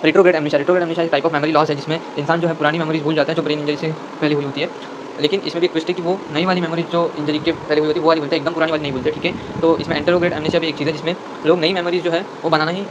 Retrograde amnesia एक type of memory loss है जिसमें इंसान जो है पुरानी मेमोरीज भूल जाता है जो ब्रेन इंजरी से पहले हुई होती है। लेकिन इसमें भी एक ट्विस्ट है कि वो नई वाली मेमोरीज जो इंजरी के पहले हुई होती है वो वाली भूलते हैं, एकदम पुरानी वाली नहीं भूलते, ठीक है। तो इसमें एंटेरोग्रेड एमनेशिया भी एक चीज़ है जिसमें लोग नई मेमोरीज जो है वो बनाना ही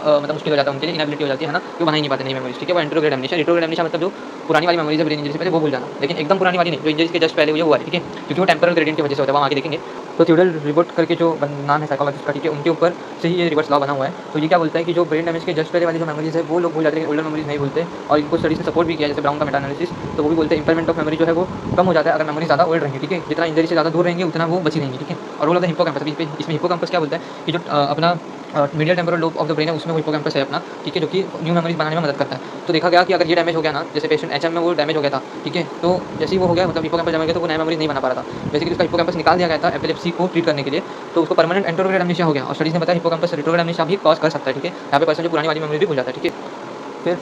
मतलब मुश्किल हो जाता है उनके लिए, इनएबिलिटी हो जाती है ना, कि वो बना ही नहीं पाते नई मेमोरीज, ठीक है। वो एंटेरोग्रेड एमनेशिया, रेट्रोग्रेड एमनेशिया मतलब जो पुरानी वाली मेमोरीज है ब्रेन इंजरी से पहले वो भूल जाना, लेकिन एकदम पुरानी वाली नहीं, जो इंजरीज के जस्ट पहले हुई है वो वाली, ठीक है। क्योंकि वो टेम्पोरल ग्रेडियंट की वजह से होता है, वो हम आगे देखेंगे। तो थ्योडल रिबोट करके जो नाम है साइकोलॉजिस्ट का, ठीक है, उनके ऊपर से ही ये रिवर्स लॉ बना हुआ है। तो ये क्या बोलता है कि जो ब्रेन डैमेज के जस्ट पहले वाली जो मेमोरीज है वो लोग भूल जाते हैं, ओल्डर मेमोरीज नहीं भूलते। और इनको स्टडीज से सपोर्ट भी किया, जैसे ब्राउन का मेटा एनालिसिस, तो वो भी बोलते हैं इंपैयरमेंट ऑफ मेमोरी जो है वो कम हो जाता है अगर मेमोरी ज़्यादा ओल्ड रहेंगी, ठीक है। जितना इंजरी से ज़्यादा दूर रहेंगे उतना वो बची रहेंगी, ठीक है। और वो लगता है हिप्पोकैम्पस, इसमें हिप्पोकैम्पस क्या बोलता है कि जो अपना medial temporal lobe of the brain है उसमें वो हिप्पोकैम्पस है अपना, ठीक है, जो कि न्यू मेमोरीज बनाने में मदद करता है। तो देखा गया कि अगर ये डैमेज हो गया ना, जैसे पेशेंट एचएम में वो डैमेज हो गया था, ठीक है, तो जैसे ही वो हो गया मतलब हिप्पोकैम्पस डैमेज हो गया तो वो नया मेमोरीज नहीं बना पा रहा था। बेसिकली उसका हिप्पोकैम्पस निकाल दिया गया था एपिलेप्सी को ट्रीट करने के लिए, तो उसको परमानेंट एंटेरोग्रेड एमनेशिया हो गया। और स्टडीज ने बताया हिप्पोकैम्पस रेट्रोग्रेड एमनेशिया भी कॉज कर सकता है, ठीक है। यहाँ पे पर्सन जो पुरानी वाली मेमोरी भी भूल जाता है, ठीक है। फिर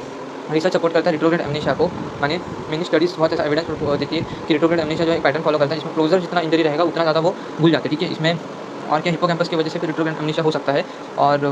रिसर्च सपोर्ट करता है रेट्रोग्रेड एमनेशिया को, माने मेनी स्टडीज बहुत ऐसा एविडेंस देती है कि रेट्रोग्रेड एमनेशिया जो है पैटर्न फॉलो करता है जिसमें क्लोजर जितना इंजरी रहेगा उतना ज़्यादा वो भूल जाते हैं, ठीक है। इसमें और क्या हिप्पोकैम्पस की वजह से फिर रेट्रोग्रेड एमनेशिया हो सकता है, और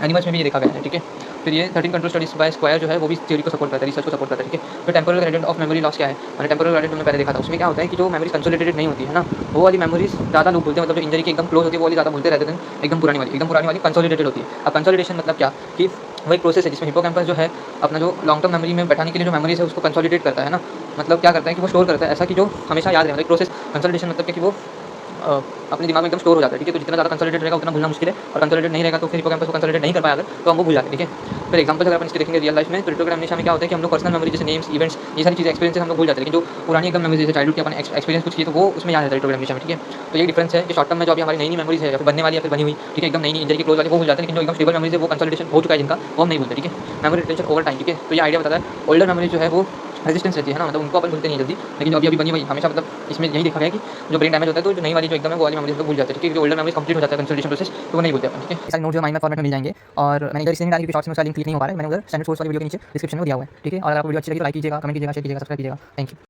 एनिमल्स में भी ये देखा गया है, ठीक है। फिर ये 13 कंट्रोल स्टडीज बाय स्क्वायर जो है वो भी थ्योरी को सपोर्ट करता है, रिसर्च को सपोर्ट करता है, ठीक है। फिर temporal gradient of memory loss क्या है, मैंने टेम्पोरल ग्रेडियंट हमने पहले देखा था, उसमें क्या होता है कि जो मेमोरीज कंसोलिडेटेड नहीं होती है ना, वो वाली मेमोरीज ज़्यादा लोग भूलते हैं, मतलब जो इंजरी के एकदम क्लोज होती है वो वाली ज़्यादा भूलते रहते हैं, एकदम पुरानी वाली कंसोलिडेटेड होती है। अब कंसोलिडेशन मतलब क्या, कि वो एक प्रोसेस है जिसमें हिप्पोकैम्पस जो है अपना जो लॉन्ग टर्म मेमोरी में बैठाने के लिए जो मेमोरीज है उसको कंसोलिडेट करता है ना, मतलब क्या करता है कि वो स्टोर करता है ऐसा कि जो हमेशा याद रहे, मतलब प्रोसेस कंसोलिडेशन मतलब कि वो अपने दिमाग में एकदम स्टोर हो जाता है, ठीक है। तो जितना ज़्यादा कंसोलिडेट रहेगा उतना भूलना मुश्किल है, और कंसोलिडेट नहीं रहेगा तो फिर हिप्पोकैम्पस को कंसोलिडेट नहीं कर पाया अगर तो हम वो भूल जाते हैं, ठीक है। फिर एग्जांपल अगर अपन इसके देखेंगे रियल लाइफ में, तो रेट्रोग्रेड एमनेशिया में क्या होता है कि हम लोग पर्सनल मेमोरी जैसे नेम्स, इवेंट्स, ये सारी चीज़ें एक्सपीरियंसेस हम लोग भूल जाते हैं, लेकिन जो पुरानी एकदम मेमोरी जैसे चाइल्डहुड की अपन एक्सपीरियंस कुछ किए तो वो उसमें याद रहता है रेट्रोग्रेड एमनेशिया में, ठीक है। तो ये डिफरेंस है कि शॉर्ट टर्म में जो अभी हमारी नई मेमोरीज है या फिर बनने वाली या फिर बनी हुई, ठीक है, एकदम नई इंजरी के क्लोज वाली वो भूल जाते हैं, लेकिन जो एकदम स्टेबल मेमोरीज है वो कंसोलिडेशन हो चुका है जिनका, वो हम नहीं भूलते, ठीक है। मेमोरी रिटेंशन ओवर टाइम, ठीक है। तो ये आइडिया बताता है ओल्डर मेमोरी जो है वो रेजिस्टेंस रहती है ना, मतलब उनको अपन भूलते नहीं जल्दी, लेकिन जो अभी बनी हुई हमेशा, मतलब इसमें यही देखा गया कि जो ब्रेन डैमेज होता है तो जो नई वाली जो एकदम है वो वाली मेमोरीज को भूल जाते हैं, ठीक है। जो ओल्डर मेमोरीज कंप्लीट हो जाता है कंसोलिडेशन प्रोसेस तो वो नहीं भूलते अपन, ठीक है। सारे नोट जो माइंड मैप फॉर्मेट में मिल जाएंगे, और मैंने इधर इसलिए नहीं डाली क्योंकि शॉर्ट्स में उसका लिंक क्लिक नहीं हो पा रहा है, मैंने उधर स्टैंडर्ड सोर्स वाली वीडियो के नीचे डिस्क्रिप्शन में दिया हुआ है, ठीक है। और अगर आपको वीडियो अच्छी लगी तो लाइक कीजिएगा, कमेंट कीजिएगा, शेयर कीजिएगा, सब्सक्राइब कीजिएगा। Thank you.